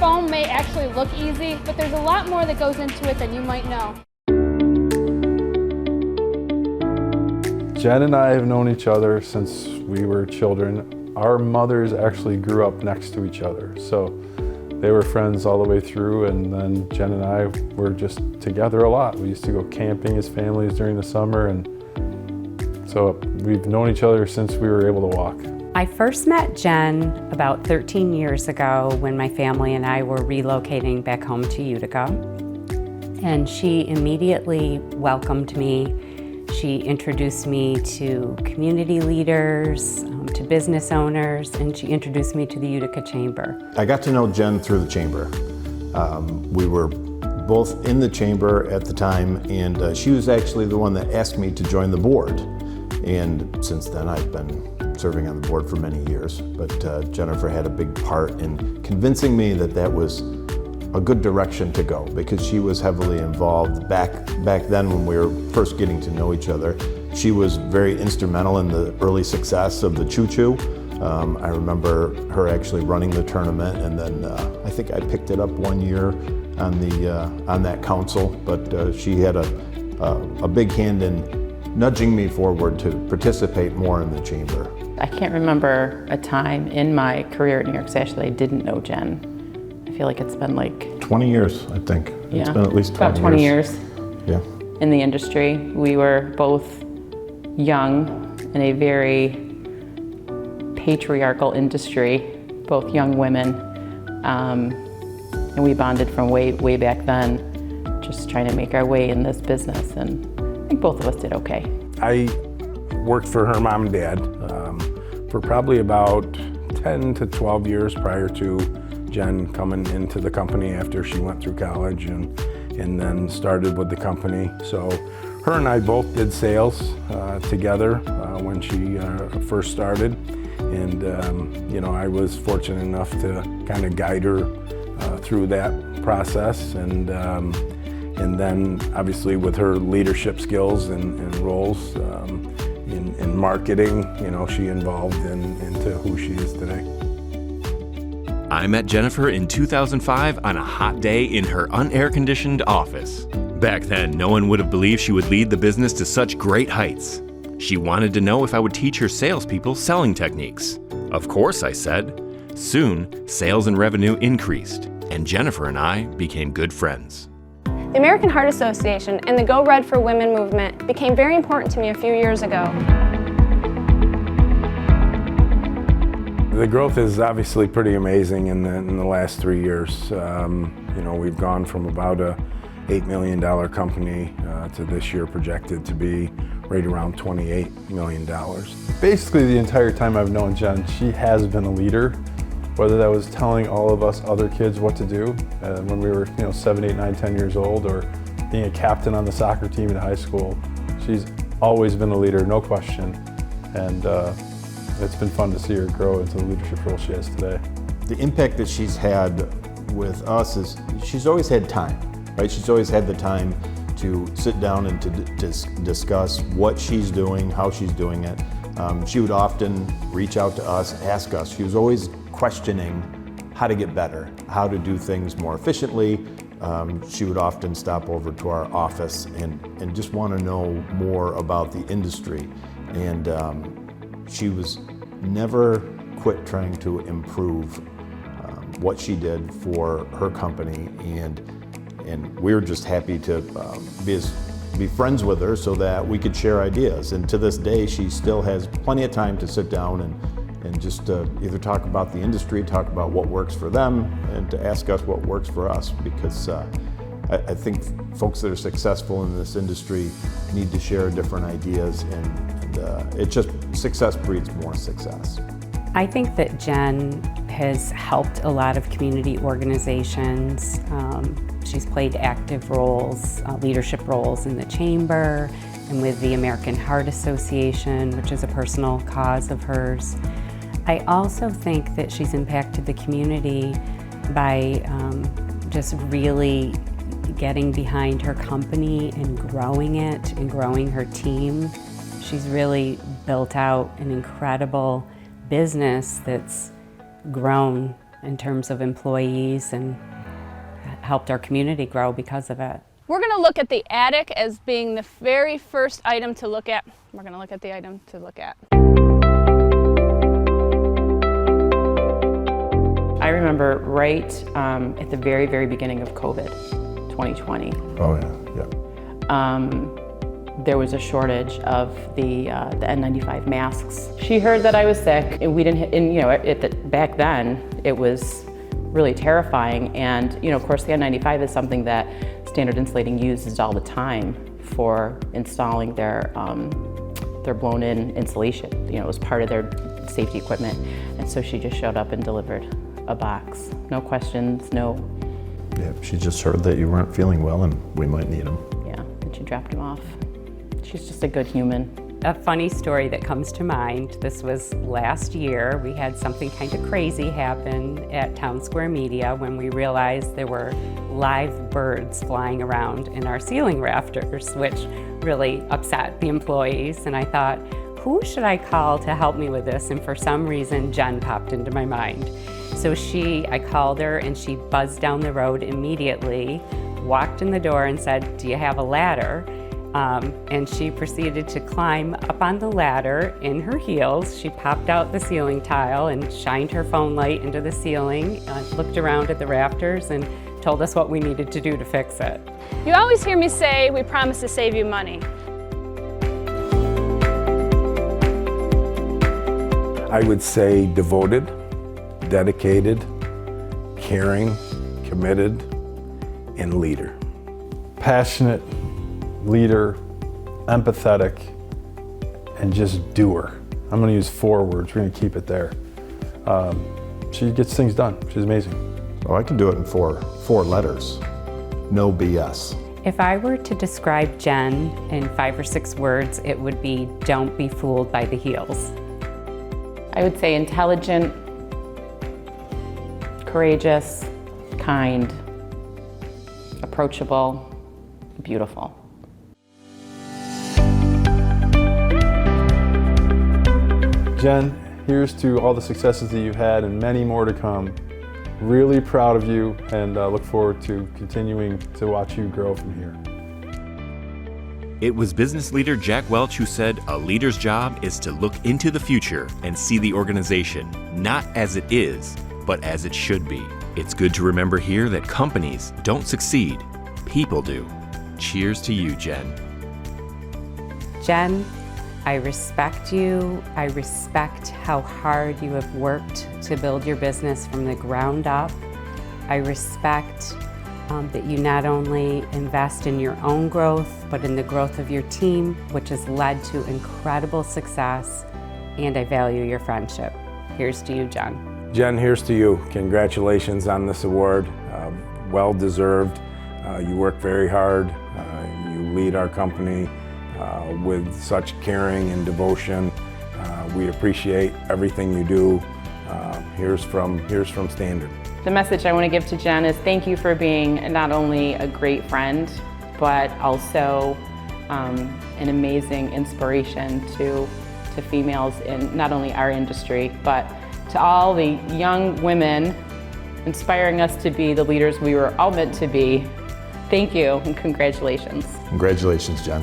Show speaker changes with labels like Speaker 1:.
Speaker 1: foam may actually look easy, but there's a lot more that goes into it than you might know.
Speaker 2: Jen and I have known each other since we were children. Our mothers actually grew up next to each other, so they were friends all the way through, and then Jen and I were just together a lot. We used to go camping as families during the summer, and so we've known each other since we were able to walk.
Speaker 3: I first met Jen about 13 years ago when my family and I were relocating back home to Utica. And she immediately welcomed me. She introduced me to community leaders, to business owners, and she introduced me to the Utica Chamber.
Speaker 4: I got to know Jen through the Chamber. We were both in the Chamber at the time, and she was actually the one that asked me to join the board. And since then, I've been serving on the board for many years, but Jennifer had a big part in convincing me that that was a good direction to go, because she was heavily involved back then when we were first getting to know each other. She was very instrumental in the early success of the Choo Choo. I remember her actually running the tournament, and then I think I picked it up one year on that council, but she had a big hand in nudging me forward to participate more in the Chamber.
Speaker 5: I can't remember a time in my career at New York Sash that I didn't know Jen. I feel like it's been like
Speaker 4: 20 years, I think.
Speaker 5: Yeah,
Speaker 4: it's been at least 20
Speaker 5: about 20 years.
Speaker 4: Yeah.
Speaker 5: In the industry. We were both young in a very patriarchal industry, both young women, and we bonded from way back then, just trying to make our way in this business, and I think both of us did okay.
Speaker 6: I worked for her mom and dad for probably about 10 to 12 years prior to Jen coming into the company after she went through college and then started with the company. So her and I both did sales together when she first started, and I was fortunate enough to kind of guide her through that process, and then obviously with her leadership skills and roles in marketing, she evolved into who she is today.
Speaker 7: I met Jennifer in 2005 on a hot day in her unair-conditioned office. Back then, no one would have believed she would lead the business to such great heights. She wanted to know if I would teach her salespeople selling techniques. Of course, I said. Soon, sales and revenue increased, and Jennifer and I became good friends.
Speaker 8: The American Heart Association and the Go Red for Women movement became very important to me a few years ago.
Speaker 6: The growth is obviously pretty amazing in the last 3 years. We've gone from about a $8 million company to this year projected to be right around $28 million.
Speaker 2: Basically, the entire time I've known Jen, she has been a leader, whether that was telling all of us other kids what to do when we were 7, 8, 9, 10 years old, or being a captain on the soccer team in high school. She's always been a leader, no question. And it's been fun to see her grow into the leadership role she has today.
Speaker 4: The impact that she's had with us is she's always had time, right? She's always had the time to sit down and to discuss what she's doing, how she's doing it. She would often reach out to us, ask us. She was always questioning how to get better, how to do things more efficiently. She would often stop over to our office and just want to know more about the industry. And she was never quit trying to improve what she did for her company, and we were just happy to be friends with her so that we could share ideas. And to this day, she still has plenty of time to sit down and just either talk about the industry, talk about what works for them, and to ask us what works for us, because I think folks that are successful in this industry need to share different ideas, and it just, success breeds more success.
Speaker 3: I think that Jen has helped a lot of community organizations. She's played active roles, leadership roles in the Chamber and with the American Heart Association, which is a personal cause of hers. I also think that she's impacted the community by just really getting behind her company and growing it and growing her team. She's really built out an incredible business that's grown in terms of employees and helped our community grow because of it.
Speaker 1: We're going to look at the attic as being the very first item to look at. We're going to look at the item to look at.
Speaker 5: I remember right at the very, very beginning of COVID, 2020.
Speaker 4: Oh yeah.
Speaker 5: There was a shortage of the N95 masks. She heard that I was sick, and we didn't. And you know, back then it was really terrifying. And you know, of course, the N95 is something that Standard Insulating uses all the time for installing their blown-in insulation. You know, it was part of their safety equipment. And so she just showed up and delivered a box. No questions, no.
Speaker 4: Yeah, she just heard that you weren't feeling well and we might need them.
Speaker 5: Yeah, and she dropped him off. She's just a good human.
Speaker 3: A funny story that comes to mind, this was last year. We had something kind of crazy happen at Town Square Media when we realized there were live birds flying around in our ceiling rafters, which really upset the employees. And I thought, who should I call to help me with this? And for some reason, Jenn popped into my mind. So I called her and she buzzed down the road immediately, walked in the door and said, "Do you have a ladder?" And she proceeded to climb up on the ladder in her heels. She popped out the ceiling tile and shined her phone light into the ceiling, looked around at the rafters and told us what we needed to do to fix it.
Speaker 1: You always hear me say, we promise to save you money.
Speaker 6: I would say devoted, dedicated, caring, committed, and leader.
Speaker 2: Passionate, leader, empathetic, and just doer. I'm going to use 4 words. We're going to keep it there. She gets things done. She's amazing.
Speaker 4: Oh, I can do it in four letters. No BS.
Speaker 3: If I were to describe Jenn in 5 or 6 words, it would be, don't be fooled by the heels.
Speaker 5: I would say intelligent, courageous, kind, approachable, beautiful.
Speaker 2: Jenn, here's to all the successes that you've had and many more to come. Really proud of you and look forward to continuing to watch you grow from here.
Speaker 7: It was business leader Jack Welch who said a leader's job is to look into the future and see the organization not as it is, but as it should be. It's good to remember here that companies don't succeed, people do. Cheers to you, Jenn.
Speaker 3: Jenn, I respect you. I respect how hard you have worked to build your business from the ground up. I respect that you not only invest in your own growth, but in the growth of your team, which has led to incredible success, and I value your friendship. Here's to you, Jenn.
Speaker 6: Jenn, here's to you. Congratulations on this award. Well deserved. You work very hard. You lead our company with such caring and devotion. We appreciate everything you do. Here's from Standard.
Speaker 5: The message I want to give to Jenn is thank you for being not only a great friend, but also an amazing inspiration to females in not only our industry, but to all the young women inspiring us to be the leaders we were all meant to be. Thank you and congratulations.
Speaker 4: Congratulations, Jenn.